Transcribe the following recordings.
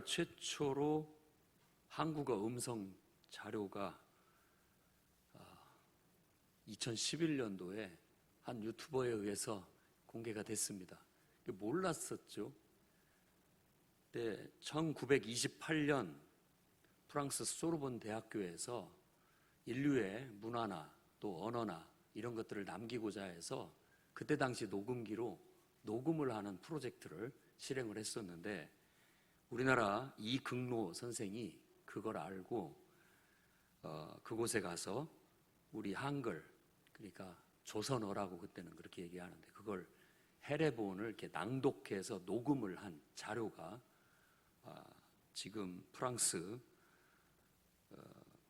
최초로 한국어 음성 자료가 2011년도에 한 유튜버에 의해서 공개가 됐습니다. 몰랐었죠. 1928년 프랑스 소르본 대학교에서 인류의 문화나 또 언어나 이런 것들을 남기고자 해서 그때 당시 녹음기로 녹음을 하는 프로젝트를 실행을 했었는데, 우리나라 이극노 선생이 그걸 알고 그곳에 가서 우리 한글, 그러니까 조선어라고 그때는 그렇게 얘기하는데, 그걸 해례본을 이렇게 낭독해서 녹음을 한 자료가 지금 프랑스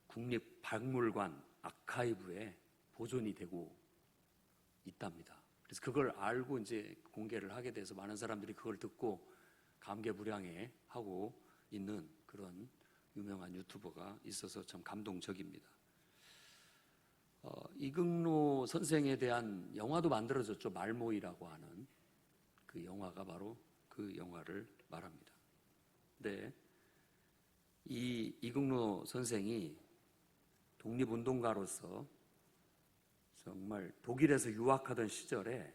국립박물관 아카이브에 보존이 되고 있답니다. 그래서 그걸 알고 이제 공개를 하게 돼서 많은 사람들이 그걸 듣고 감개무량해 하고 있는 그런 유명한 유튜버가 있어서 참 감동적입니다. 이극노 선생에 대한 영화도 만들어졌죠. 말모이라고 하는 그 영화가 바로 그 영화를 말합니다. 근데 이 이극노 선생이 독립운동가로서 정말 독일에서 유학하던 시절에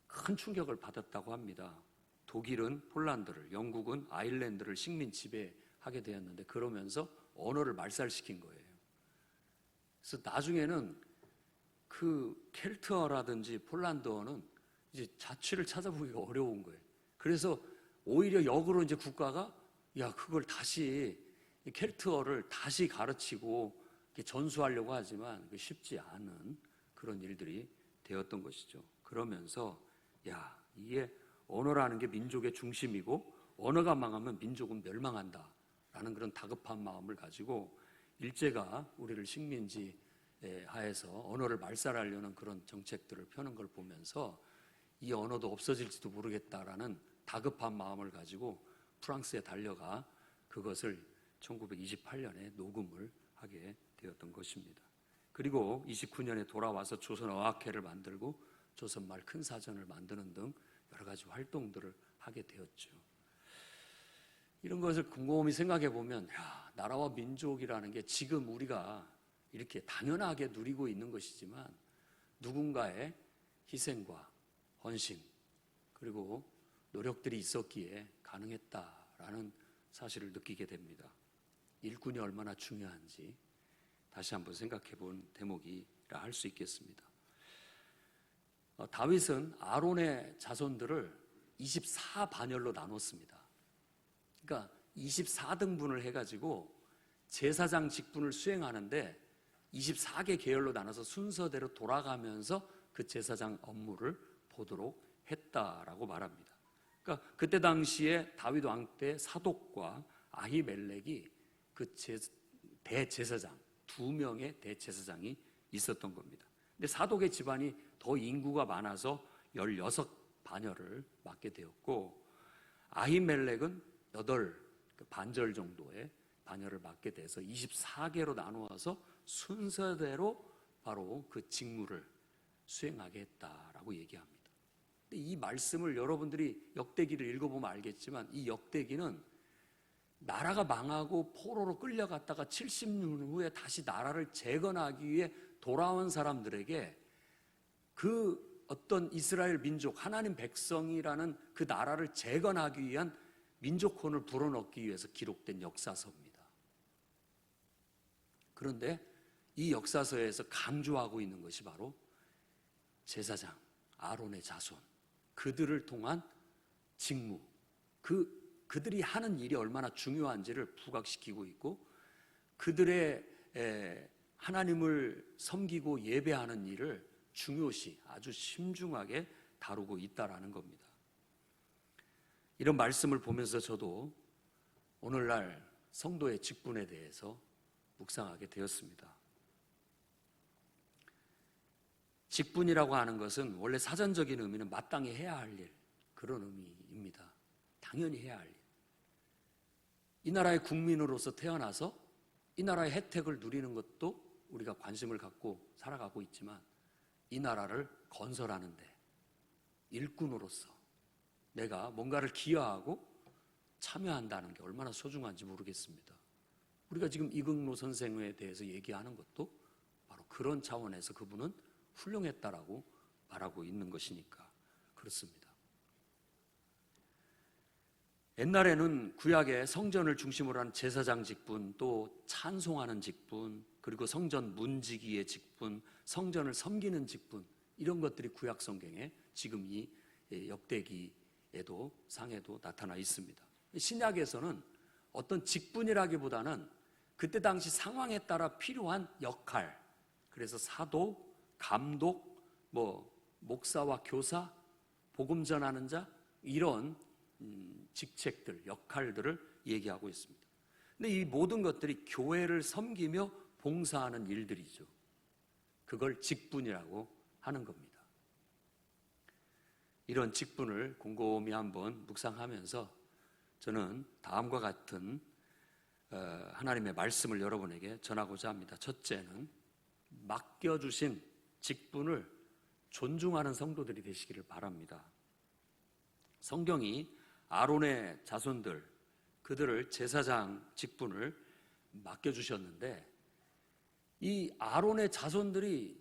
큰 충격을 받았다고 합니다. 독일은 폴란드를, 영국은 아일랜드를 식민 지배하게 되었는데, 그러면서 언어를 말살시킨 거예요. 그래서 나중에는 그 켈트어라든지 폴란드어는 이제 자취를 찾아보기가 어려운 거예요. 그래서 오히려 역으로 이제 국가가 그걸 다시 켈트어를 다시 가르치고 전수하려고 하지만 쉽지 않은 그런 일들이 되었던 것이죠. 그러면서 이게 언어라는 게 민족의 중심이고 언어가 망하면 민족은 멸망한다 라는 그런 다급한 마음을 가지고 일제가 우리를 식민지 하에서 언어를 말살하려는 그런 정책들을 펴는 걸 보면서 이 언어도 없어질지도 모르겠다라는 다급한 마음을 가지고 프랑스에 달려가 그것을 1928년에 녹음을 하게 되었던 것입니다. 그리고 29년에 돌아와서 조선어학회를 만들고 조선말 큰 사전을 만드는 등 여러 가지 활동들을 하게 되었죠. 이런 것을 곰곰이 생각해 보면 나라와 민족이라는 게 지금 우리가 이렇게 당연하게 누리고 있는 것이지만 누군가의 희생과 헌신 그리고 노력들이 있었기에 가능했다라는 사실을 느끼게 됩니다. 일꾼이 얼마나 중요한지 다시 한번 생각해 본 대목이라 할 수 있겠습니다. 다윗은 아론의 자손들을 24반열로 나눴습니다. 그러니까 24등분을 해가지고 제사장 직분을 수행하는데 24개 계열로 나눠서 순서대로 돌아가면서 그 제사장 업무를 보도록 했다라고 말합니다. 그러니까 그때 당시에 다윗 왕 때 사독과 아히멜렉이 그 대제사장 2명의 대제사장이 있었던 겁니다. 근데 사독의 집안이 더 인구가 많아서 16반열을 맡게 되었고, 아히멜렉은 8반절 정도의 반열을 맡게 돼서 24개로 나누어서 순서대로 바로 그 직무를 수행하게 했다라고 얘기합니다. 근데 이 말씀을 여러분들이 역대기를 읽어보면 알겠지만, 이 역대기는 나라가 망하고 포로로 끌려갔다가 70년 후에 다시 나라를 재건하기 위해 돌아온 사람들에게 그 어떤 이스라엘 민족, 하나님 백성이라는 그 나라를 재건하기 위한 민족혼을 불어넣기 위해서 기록된 역사서입니다. 그런데 이 역사서에서 강조하고 있는 것이 바로 제사장, 아론의 자손, 그들을 통한 직무, 그들이 하는 일이 얼마나 중요한지를 부각시키고 있고, 그들의 하나님을 섬기고 예배하는 일을 중요시 아주 심중하게 다루고 있다라는 겁니다. 이런 말씀을 보면서 저도 오늘날 성도의 직분에 대해서 묵상하게 되었습니다. 직분이라고 하는 것은 원래 사전적인 의미는 마땅히 해야 할 일, 그런 의미입니다. 당연히 해야 할 일. 이 나라의 국민으로서 태어나서 이 나라의 혜택을 누리는 것도 우리가 관심을 갖고 살아가고 있지만, 이 나라를 건설하는데 일꾼으로서 내가 뭔가를 기여하고 참여한다는 게 얼마나 소중한지 모르겠습니다. 우리가 지금 이극노 선생에 대해서 얘기하는 것도 바로 그런 차원에서 그분은 훌륭했다라고 말하고 있는 것이니까 그렇습니다. 옛날에는 구약의 성전을 중심으로 한 제사장 직분, 또 찬송하는 직분, 그리고 성전 문지기의 직분, 성전을 섬기는 직분, 이런 것들이 구약 성경에 지금 이 역대기에도 상에도 나타나 있습니다. 신약에서는 어떤 직분이라기보다는 그때 당시 상황에 따라 필요한 역할, 그래서 사도, 감독, 목사와 교사, 복음 전하는 자, 이런 직책들, 역할들을 얘기하고 있습니다. 근데 이 모든 것들이 교회를 섬기며 봉사하는 일들이죠. 그걸 직분이라고 하는 겁니다. 이런 직분을 곰곰이 한번 묵상하면서 저는 다음과 같은 하나님의 말씀을 여러분에게 전하고자 합니다. 첫째는 맡겨주신 직분을 존중하는 성도들이 되시기를 바랍니다. 성경이 아론의 자손들, 그들을 제사장 직분을 맡겨주셨는데 이 아론의 자손들이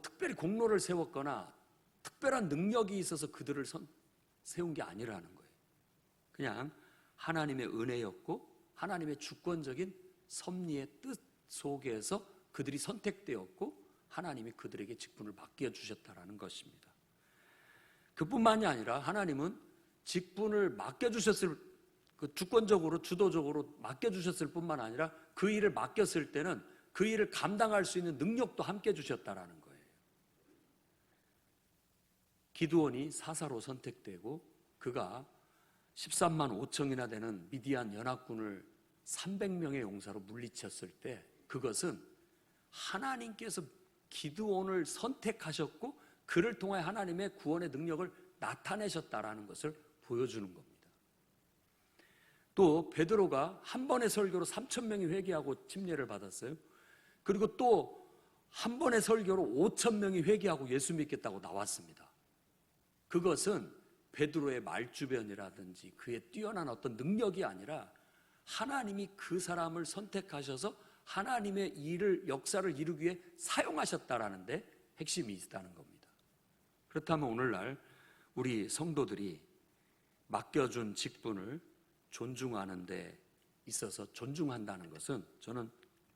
특별히 공로를 세웠거나 특별한 능력이 있어서 그들을 세운 게 아니라는 거예요. 그냥 하나님의 은혜였고 하나님의 주권적인 섭리의 뜻 속에서 그들이 선택되었고 하나님이 그들에게 직분을 맡겨주셨다라는 것입니다. 그뿐만이 아니라 하나님은 직분을 맡겨주셨을, 주권적으로 주도적으로 맡겨주셨을 뿐만 아니라 그 일을 맡겼을 때는 그 일을 감당할 수 있는 능력도 함께 주셨다라는 거예요. 기드온이 사사로 선택되고 그가 13만 5천이나 되는 미디안 연합군을 300명의 용사로 물리쳤을 때 그것은 하나님께서 기드온을 선택하셨고 그를 통해 하나님의 구원의 능력을 나타내셨다라는 것을 보여주는 겁니다. 또 베드로가 한 번의 설교로 3,000명이 회개하고 침례를 받았어요. 그리고 또 한 번의 설교로 5,000명이 회개하고 예수 믿겠다고 나왔습니다. 그것은 베드로의 말주변이라든지 그의 뛰어난 어떤 능력이 아니라 하나님이 그 사람을 선택하셔서 하나님의 일을, 역사를 이루기 위해 사용하셨다라는 데 핵심이 있다는 겁니다. 그렇다면 오늘날 우리 성도들이 맡겨준 직분을 존중하는 데 있어서 존중한다는 것은 저는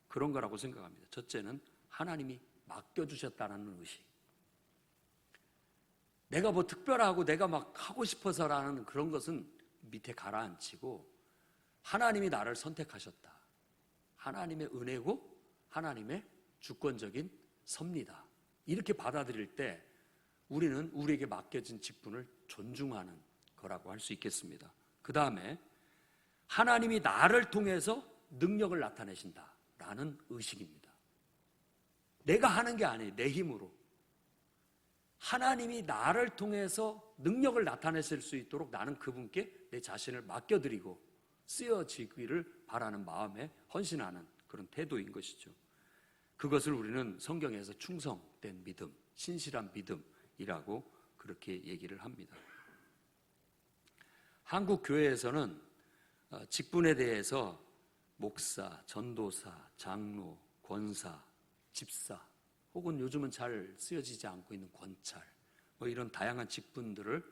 그런 거라고 생각합니다. 첫째는 하나님이 맡겨주셨다는 의식. 내가 특별하고 내가 하고 싶어서라는 그런 것은 밑에 가라앉히고 하나님이 나를 선택하셨다. 하나님의 은혜고 하나님의 주권적인 섭리다. 이렇게 받아들일 때 우리는 우리에게 맡겨진 직분을 존중하는 거라고 할 수 있겠습니다. 그 다음에 하나님이 나를 통해서 능력을 나타내신다라는 의식입니다. 내가 하는 게 아니에요. 내 힘으로. 하나님이 나를 통해서 능력을 나타내실 수 있도록 나는 그분께 내 자신을 맡겨드리고 쓰여지기를 바라는 마음에 헌신하는 그런 태도인 것이죠. 그것을 우리는 성경에서 충성된 믿음, 신실한 믿음이라고 그렇게 얘기를 합니다. 한국 교회에서는 직분에 대해서 목사, 전도사, 장로, 권사, 집사, 혹은 요즘은 잘 쓰여지지 않고 있는 권찰, 이런 다양한 직분들을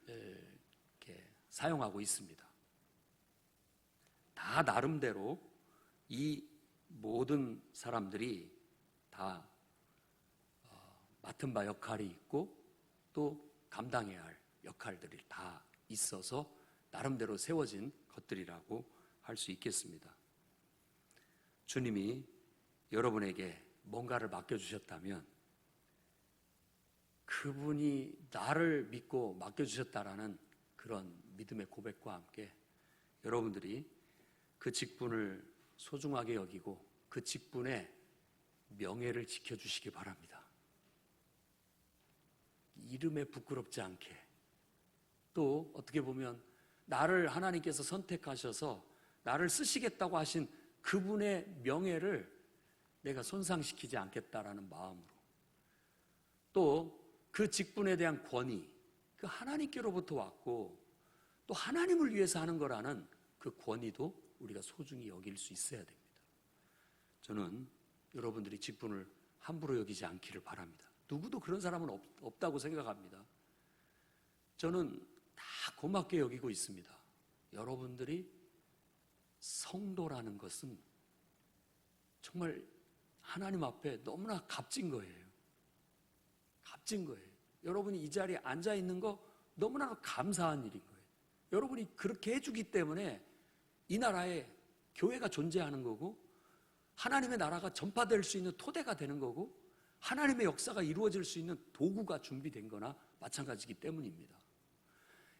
이렇게 사용하고 있습니다. 다 나름대로 이 모든 사람들이 다 맡은 바 역할이 있고 또 감당해야 할 역할들이 다 있어서 나름대로 세워진 것들이라고 할 수 있겠습니다. 주님이 여러분에게 뭔가를 맡겨주셨다면 그분이 나를 믿고 맡겨주셨다라는 그런 믿음의 고백과 함께 여러분들이 그 직분을 소중하게 여기고 그 직분의 명예를 지켜주시기 바랍니다. 이름에 부끄럽지 않게, 또 어떻게 보면 나를 하나님께서 선택하셔서 나를 쓰시겠다고 하신 그분의 명예를 내가 손상시키지 않겠다라는 마음으로, 또 그 직분에 대한 권위, 그 하나님께로부터 왔고 또 하나님을 위해서 하는 거라는 그 권위도 우리가 소중히 여길 수 있어야 됩니다. 저는 여러분들이 직분을 함부로 여기지 않기를 바랍니다. 누구도 그런 사람은 없다고 생각합니다. 저는 다 고맙게 여기고 있습니다. 여러분들이 성도라는 것은 정말 하나님 앞에 너무나 값진 거예요. 값진 거예요. 여러분이 이 자리에 앉아 있는 거 너무나 감사한 일인 거예요. 여러분이 그렇게 해주기 때문에 이 나라에 교회가 존재하는 거고, 하나님의 나라가 전파될 수 있는 토대가 되는 거고, 하나님의 역사가 이루어질 수 있는 도구가 준비된 거나 마찬가지이기 때문입니다.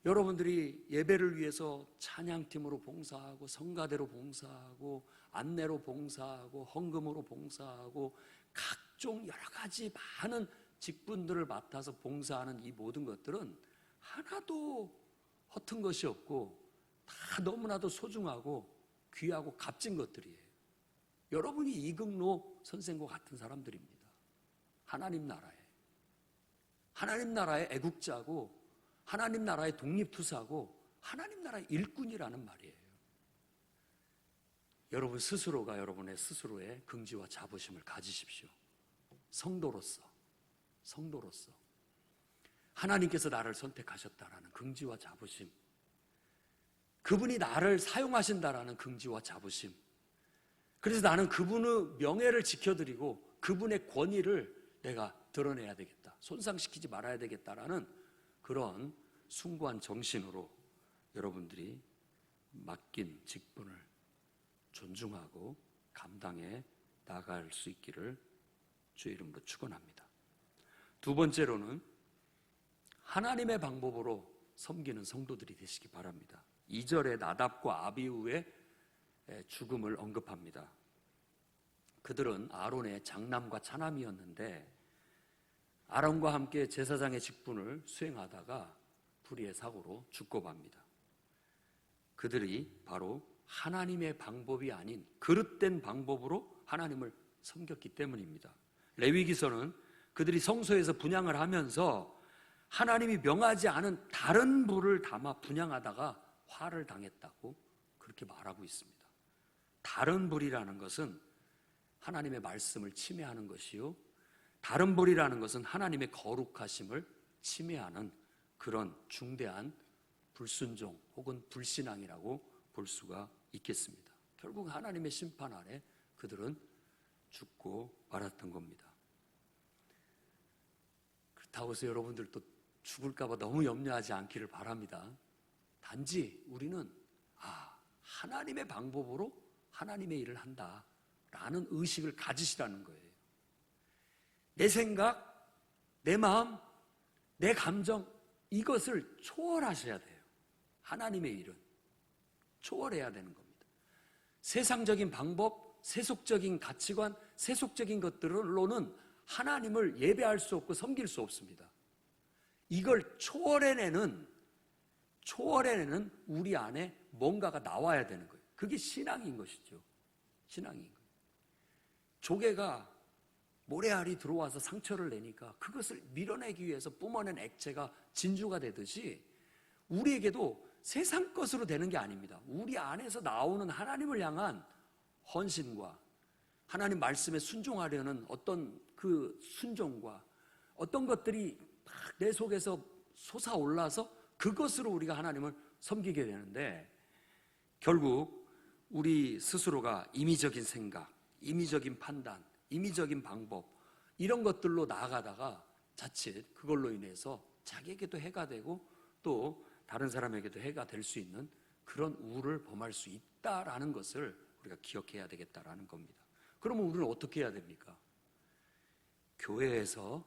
여러분들이 예배를 위해서 찬양팀으로 봉사하고, 성가대로 봉사하고, 안내로 봉사하고, 헌금으로 봉사하고, 각종 여러 가지 많은 직분들을 맡아서 봉사하는 이 모든 것들은 하나도 허튼 것이 없고 다 너무나도 소중하고 귀하고 값진 것들이에요. 여러분이 이금로 선생과 같은 사람들입니다. 하나님 나라의 애국자고, 하나님 나라의 독립투사고, 하나님 나라의 일꾼이라는 말이에요. 여러분 스스로가 여러분의 스스로의 긍지와 자부심을 가지십시오. 성도로서 하나님께서 나를 선택하셨다라는 긍지와 자부심, 그분이 나를 사용하신다라는 긍지와 자부심, 그래서 나는 그분의 명예를 지켜드리고 그분의 권위를 내가 드러내야 되겠다, 손상시키지 말아야 되겠다라는 그런 숭고한 정신으로 여러분들이 맡긴 직분을 존중하고 감당해 나갈 수 있기를 주의 이름으로 축원합니다. 두 번째로는 하나님의 방법으로 섬기는 성도들이 되시기 바랍니다. 2절에 나답과 아비후의 죽음을 언급합니다. 그들은 아론의 장남과 차남이었는데 아론과 함께 제사장의 직분을 수행하다가 불의의 사고로 죽고 맙니다. 그들이 바로 하나님의 방법이 아닌 그릇된 방법으로 하나님을 섬겼기 때문입니다. 레위기서는 그들이 성소에서 분향을 하면서 하나님이 명하지 않은 다른 불을 담아 분향하다가 화를 당했다고 그렇게 말하고 있습니다. 다른 불이라는 것은 하나님의 말씀을 침해하는 것이요, 다른 불이라는 것은 하나님의 거룩하심을 침해하는 그런 중대한 불순종 혹은 불신앙이라고 볼 수가 있겠습니다. 결국 하나님의 심판 아래 그들은 죽고 말았던 겁니다. 그렇다고 해서 여러분들도 죽을까 봐 너무 염려하지 않기를 바랍니다. 단지 우리는 하나님의 방법으로 하나님의 일을 한다라는 의식을 가지시라는 거예요. 내 생각, 내 마음, 내 감정, 이것을 초월하셔야 돼요. 하나님의 일은 초월해야 되는 겁니다. 세상적인 방법, 세속적인 가치관, 세속적인 것들로는 하나님을 예배할 수 없고 섬길 수 없습니다. 이걸 초월해내는 우리 안에 뭔가가 나와야 되는 거예요. 그게 신앙인 것이죠. 신앙인 거예요. 조개가 모래알이 들어와서 상처를 내니까 그것을 밀어내기 위해서 뿜어낸 액체가 진주가 되듯이 우리에게도 세상 것으로 되는 게 아닙니다. 우리 안에서 나오는 하나님을 향한 헌신과 하나님 말씀에 순종하려는 어떤 그 순종과 어떤 것들이 막 내 속에서 솟아올라서 그것으로 우리가 하나님을 섬기게 되는데, 결국 우리 스스로가 임의적인 생각, 임의적인 판단, 임의적인 방법, 이런 것들로 나아가다가 자칫 그걸로 인해서 자기에게도 해가 되고 또 다른 사람에게도 해가 될 수 있는 그런 우를 범할 수 있다라는 것을 우리가 기억해야 되겠다라는 겁니다. 그러면 우리는 어떻게 해야 됩니까? 교회에서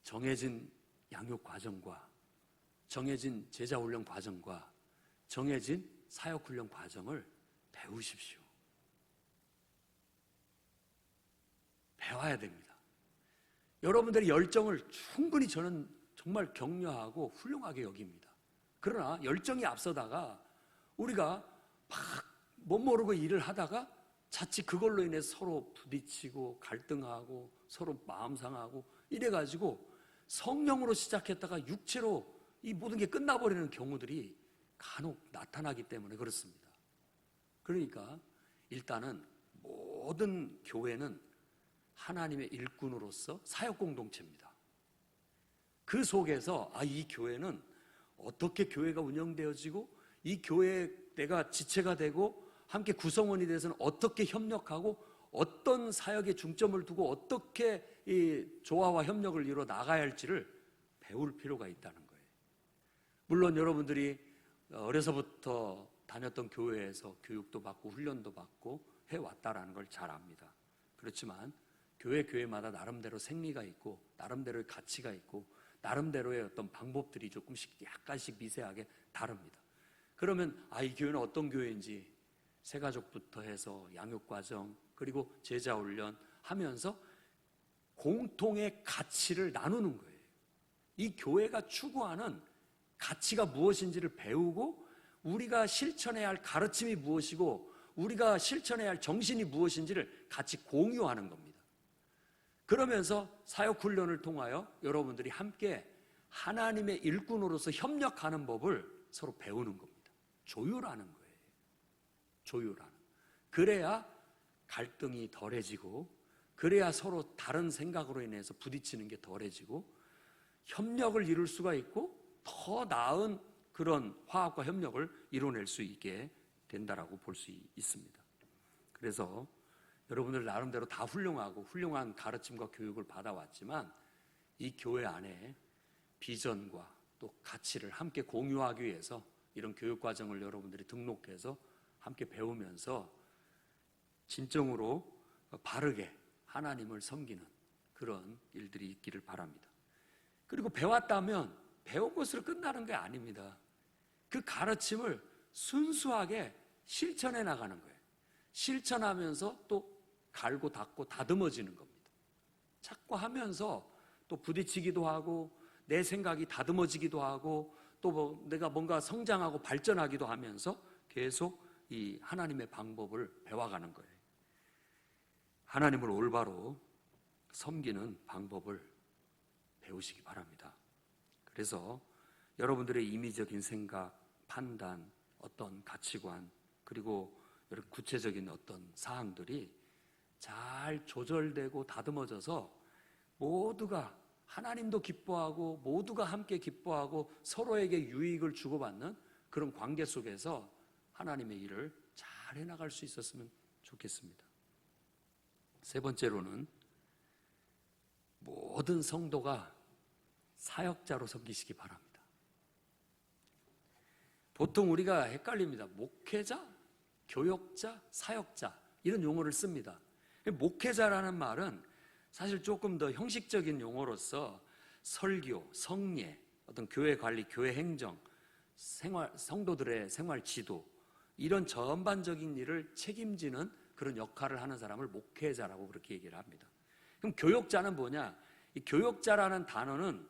정해진 양육 과정과 정해진 제자 훈련 과정과 정해진 사역 훈련 과정을 배우십시오. 배워야 됩니다. 여러분들의 열정을 충분히 저는 정말 격려하고 훌륭하게 여깁니다. 그러나 열정이 앞서다가 우리가 막 못 모르고 일을 하다가 자칫 그걸로 인해 서로 부딪히고 갈등하고 서로 마음 상하고 이래가지고 성령으로 시작했다가 육체로 이 모든 게 끝나버리는 경우들이 간혹 나타나기 때문에 그렇습니다. 그러니까 일단은 모든 교회는 하나님의 일꾼으로서 사역 공동체입니다. 그 속에서 이 교회는 어떻게 교회가 운영되어지고 이 교회에 내가 지체가 되고 함께 구성원이 돼서는 어떻게 협력하고 어떤 사역에 중점을 두고 어떻게 이 조화와 협력을 이루어 나가야 할지를 배울 필요가 있다는 거예요. 물론 여러분들이 어려서부터 다녔던 교회에서 교육도 받고 훈련도 받고 해왔다라는 걸 잘 압니다. 그렇지만 교회마다 나름대로 생리가 있고 나름대로의 가치가 있고 나름대로의 어떤 방법들이 조금씩 약간씩 미세하게 다릅니다. 그러면 이 교회는 어떤 교회인지 새가족부터 해서 양육과정 그리고 제자훈련 하면서 공통의 가치를 나누는 거예요. 이 교회가 추구하는 가치가 무엇인지를 배우고 우리가 실천해야 할 가르침이 무엇이고 우리가 실천해야 할 정신이 무엇인지를 같이 공유하는 겁니다. 그러면서 사역훈련을 통하여 여러분들이 함께 하나님의 일꾼으로서 협력하는 법을 서로 배우는 겁니다. 조율하는 거예요. 조율하는. 그래야 갈등이 덜해지고 그래야 서로 다른 생각으로 인해서 부딪히는 게 덜해지고 협력을 이룰 수가 있고 더 나은 그런 화합과 협력을 이뤄낼 수 있게 된다라고 볼 수 있습니다. 그래서 여러분들 나름대로 다 훌륭하고 훌륭한 가르침과 교육을 받아왔지만 이 교회 안에 비전과 또 가치를 함께 공유하기 위해서 이런 교육과정을 여러분들이 등록해서 함께 배우면서 진정으로 바르게 하나님을 섬기는 그런 일들이 있기를 바랍니다. 그리고 배웠다면 배운 것으로 끝나는 게 아닙니다. 그 가르침을 순수하게 실천해 나가는 거예요. 실천하면서 또 갈고 닦고 다듬어지는 겁니다. 자꾸 하면서 또 부딪히기도 하고 내 생각이 다듬어지기도 하고 또 내가 뭔가 성장하고 발전하기도 하면서 계속 이 하나님의 방법을 배워가는 거예요. 하나님을 올바로 섬기는 방법을 배우시기 바랍니다. 그래서 여러분들의 임의적인 생각, 판단, 어떤 가치관 그리고 여러 구체적인 어떤 사항들이 잘 조절되고 다듬어져서 모두가 하나님도 기뻐하고 모두가 함께 기뻐하고 서로에게 유익을 주고받는 그런 관계 속에서 하나님의 일을 잘 해나갈 수 있었으면 좋겠습니다. 세 번째로는 모든 성도가 사역자로 섬기시기 바랍니다. 보통 우리가 헷갈립니다. 목회자, 교역자, 사역자 이런 용어를 씁니다. 목회자라는 말은 사실 조금 더 형식적인 용어로서 설교, 성례, 어떤 교회 관리, 교회 행정, 성도들의 생활 지도 이런 전반적인 일을 책임지는 그런 역할을 하는 사람을 목회자라고 그렇게 얘기를 합니다. 그럼 교역자는 뭐냐? 이 교역자라는 단어는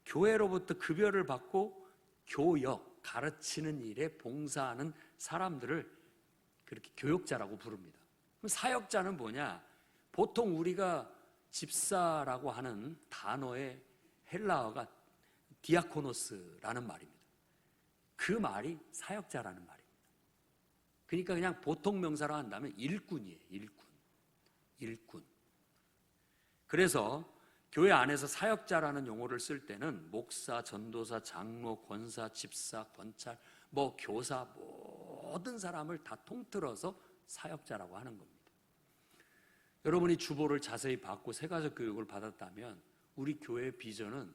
교회로부터 급여를 받고 교역, 가르치는 일에 봉사하는 사람들을 그렇게 교역자라고 부릅니다. 그럼 사역자는 뭐냐? 보통 우리가 집사라고 하는 단어의 헬라어가 디아코노스라는 말입니다. 그 말이 사역자라는 말입니다. 그러니까 그냥 보통 명사로 한다면 일꾼이에요. 일꾼. 그래서 교회 안에서 사역자라는 용어를 쓸 때는 목사, 전도사, 장로, 권사, 집사, 권찰, 교사 모든 사람을 다 통틀어서 사역자라고 하는 겁니다. 여러분이 주보를 자세히 받고 새가족 교육을 받았다면 우리 교회의 비전은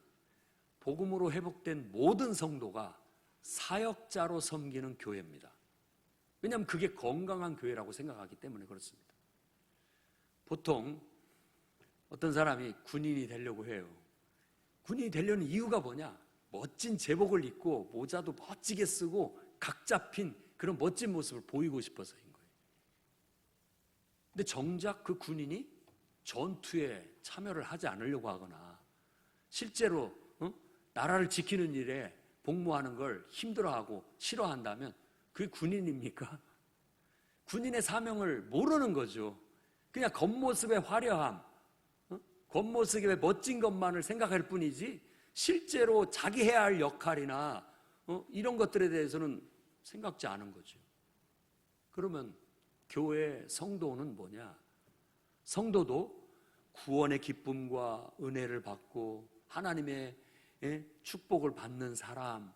복음으로 회복된 모든 성도가 사역자로 섬기는 교회입니다. 왜냐하면 그게 건강한 교회라고 생각하기 때문에 그렇습니다. 보통 어떤 사람이 군인이 되려고 해요. 군인이 되려는 이유가 뭐냐? 멋진 제복을 입고 모자도 멋지게 쓰고 각 잡힌 그런 멋진 모습을 보이고 싶어서인 거예요. 근데 정작 그 군인이 전투에 참여를 하지 않으려고 하거나 실제로 나라를 지키는 일에 복무하는 걸 힘들어하고 싫어한다면 그게 군인입니까? 군인의 사명을 모르는 거죠. 그냥 겉모습의 화려함, 겉모습의 멋진 것만을 생각할 뿐이지 실제로 자기 해야 할 역할이나 이런 것들에 대해서는 생각지 않은 거죠. 그러면 교회 성도는 뭐냐? 성도도 구원의 기쁨과 은혜를 받고 하나님의 축복을 받는 사람,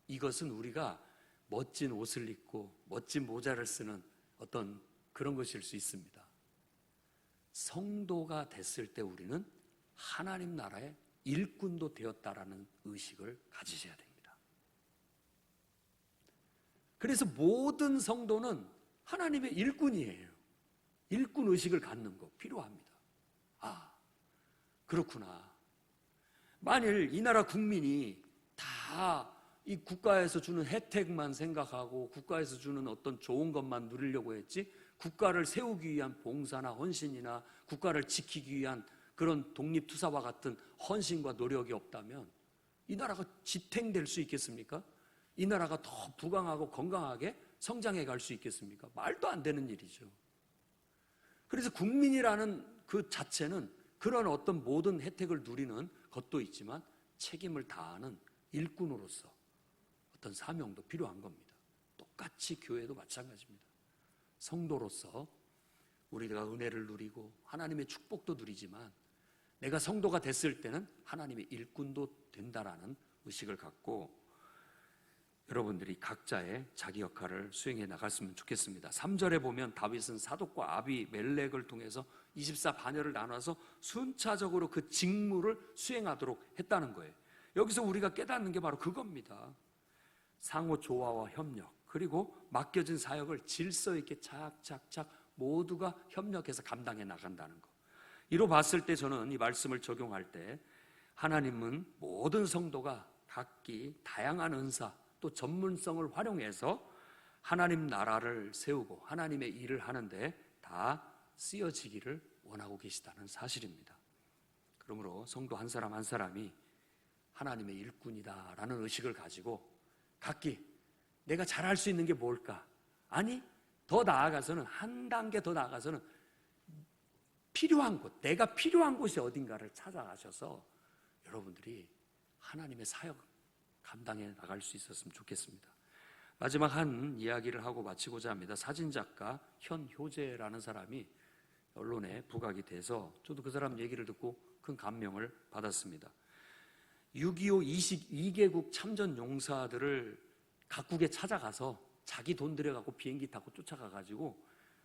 이것은 우리가 멋진 옷을 입고 멋진 모자를 쓰는 어떤 그런 것일 수 있습니다. 성도가 됐을 때 우리는 하나님 나라의 일꾼도 되었다라는 의식을 가지셔야 됩니다. 그래서 모든 성도는 하나님의 일꾼이에요. 일꾼 의식을 갖는 거 필요합니다. 아, 그렇구나. 만일 이 나라 국민이 다 이 국가에서 주는 혜택만 생각하고 국가에서 주는 어떤 좋은 것만 누리려고 했지, 국가를 세우기 위한 봉사나 헌신이나 국가를 지키기 위한 그런 독립투사와 같은 헌신과 노력이 없다면 이 나라가 지탱될 수 있겠습니까? 이 나라가 더 부강하고 건강하게 성장해 갈 수 있겠습니까? 말도 안 되는 일이죠. 그래서 국민이라는 그 자체는 그런 어떤 모든 혜택을 누리는 것도 있지만 책임을 다하는 일꾼으로서 어떤 사명도 필요한 겁니다. 똑같이 교회도 마찬가지입니다. 성도로서 우리가 은혜를 누리고 하나님의 축복도 누리지만 내가 성도가 됐을 때는 하나님의 일꾼도 된다라는 의식을 갖고 여러분들이 각자의 자기 역할을 수행해 나갔으면 좋겠습니다. 3절에 보면 다윗은 사독과 아비멜렉을 통해서 24반열을 나눠서 순차적으로 그 직무를 수행하도록 했다는 거예요. 여기서 우리가 깨닫는 게 바로 그겁니다. 상호 조화와 협력, 그리고 맡겨진 사역을 질서 있게 착착착 모두가 협력해서 감당해 나간다는 거. 이로 봤을 때 저는 이 말씀을 적용할 때 하나님은 모든 성도가 각기 다양한 은사 또 전문성을 활용해서 하나님 나라를 세우고 하나님의 일을 하는데 다 쓰여지기를 원하고 계시다는 사실입니다. 그러므로 성도 한 사람 한 사람이 하나님의 일꾼이다라는 의식을 가지고 각기 내가 잘할 수 있는 게 뭘까? 아니, 더 나아가서는 한 단계 더 나아가서는 필요한 곳, 내가 필요한 곳이 어딘가를 찾아가셔서 여러분들이 하나님의 사역 감당해 나갈 수 있었으면 좋겠습니다. 마지막 한 이야기를 하고 마치고자 합니다. 사진작가 현효재라는 사람이 언론에 부각이 돼서 저도 그 사람 얘기를 듣고 큰 감명을 받았습니다. 6.25 22개국 참전 용사들을 각국에 찾아가서 자기 돈 들여갖고 비행기 타고 쫓아가가지고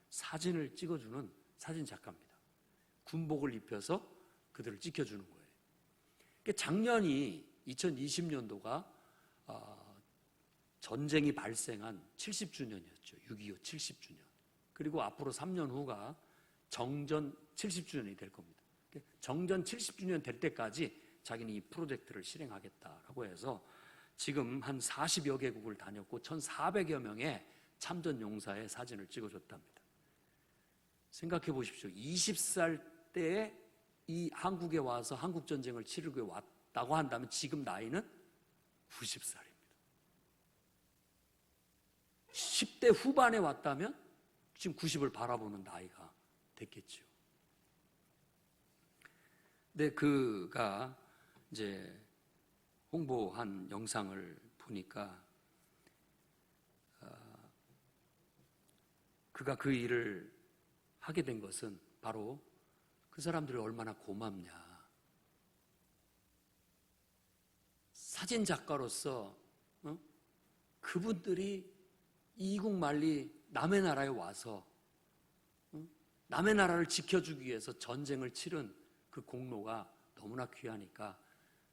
사진을 찍어주는 사진작가입니다. 군복을 입혀서 그들을 찍혀주는 거예요. 작년이 2020년도가 전쟁이 발생한 70주년이었죠. 6.25 70주년. 그리고 앞으로 3년 후가 정전 70주년이 될 겁니다. 정전 70주년 될 때까지 자기는 이 프로젝트를 실행하겠다라고 해서 지금 한 40여 개국을 다녔고 1,400여 명의 참전 용사의 사진을 찍어줬답니다. 생각해 보십시오. 20살 때에 이 한국에 와서 한국전쟁을 치르고 왔다고 한다면 지금 나이는 90살입니다. 10대 후반에 왔다면 지금 90을 바라보는 나이가 됐겠죠. 근데 그가 이제 홍보한 영상을 보니까 그가 그 일을 하게 된 것은 바로 그 사람들이 얼마나 고맙냐. 사진작가로서 그분들이 이국 만리 남의 나라에 와서 남의 나라를 지켜주기 위해서 전쟁을 치른 그 공로가 너무나 귀하니까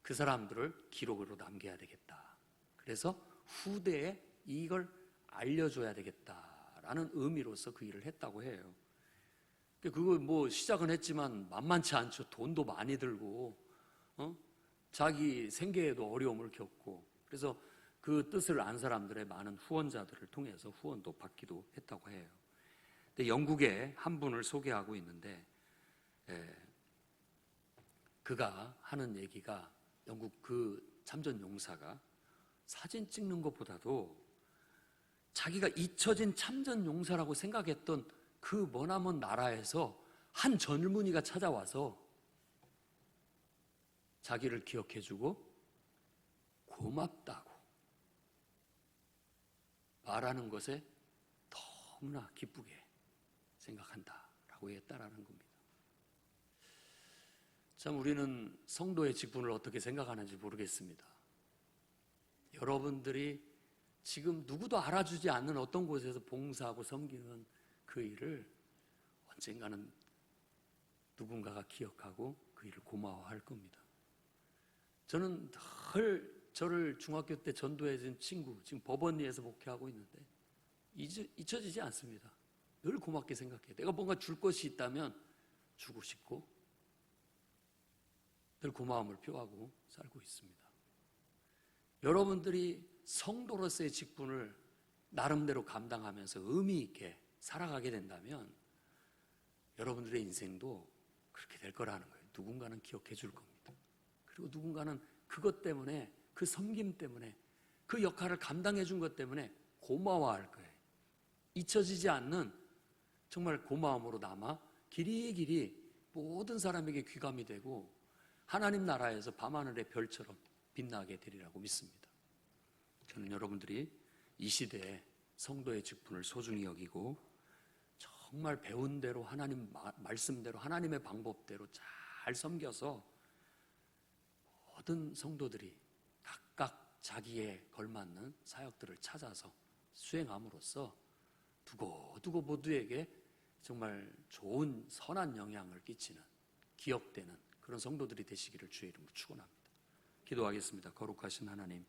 그 사람들을 기록으로 남겨야 되겠다. 그래서 후대에 이걸 알려줘야 되겠다라는 의미로서 그 일을 했다고 해요. 그거 뭐 시작은 했지만 만만치 않죠. 돈도 많이 들고 자기 생계에도 어려움을 겪고 그래서 그 뜻을 안 사람들의 많은 후원자들을 통해서 후원도 받기도 했다고 해요. 근데 영국의 한 분을 소개하고 있는데 그가 하는 얘기가 영국 그 참전 용사가 사진 찍는 것보다도 자기가 잊혀진 참전 용사라고 생각했던 그 머나먼 나라에서 한 젊은이가 찾아와서 자기를 기억해주고 고맙다고 말하는 것에 너무나 기쁘게 생각한다라고 했다라는 겁니다. 참 우리는 성도의 직분을 어떻게 생각하는지 모르겠습니다. 여러분들이 지금 누구도 알아주지 않는 어떤 곳에서 봉사하고 섬기는 그 일을 언젠가는 누군가가 기억하고 그 일을 고마워할 겁니다. 저는 늘 저를 중학교 때 전도해준 친구, 지금 법원리에서 목회하고 있는데 잊혀지지 않습니다. 늘 고맙게 생각해요. 내가 뭔가 줄 것이 있다면 주고 싶고 늘 고마움을 표하고 살고 있습니다. 여러분들이 성도로서의 직분을 나름대로 감당하면서 의미 있게 살아가게 된다면 여러분들의 인생도 그렇게 될 거라는 거예요. 누군가는 기억해 줄 겁니다. 그리고 누군가는 그것 때문에, 그 섬김 때문에, 그 역할을 감당해 준 것 때문에 고마워할 거예요. 잊혀지지 않는 정말 고마움으로 남아 길이길이 모든 사람에게 귀감이 되고 하나님 나라에서 밤하늘의 별처럼 빛나게 되리라고 믿습니다. 저는 여러분들이 이 시대에 성도의 직분을 소중히 여기고 정말 배운 대로 하나님 말씀대로 하나님의 방법대로 잘 섬겨서 모든 성도들이 각각 자기에 걸맞는 사역들을 찾아서 수행함으로써 두고두고 모두에게 정말 좋은 선한 영향을 끼치는 기억되는 그런 성도들이 되시기를 주의 이름으로 축원합니다. 기도하겠습니다. 거룩하신 하나님,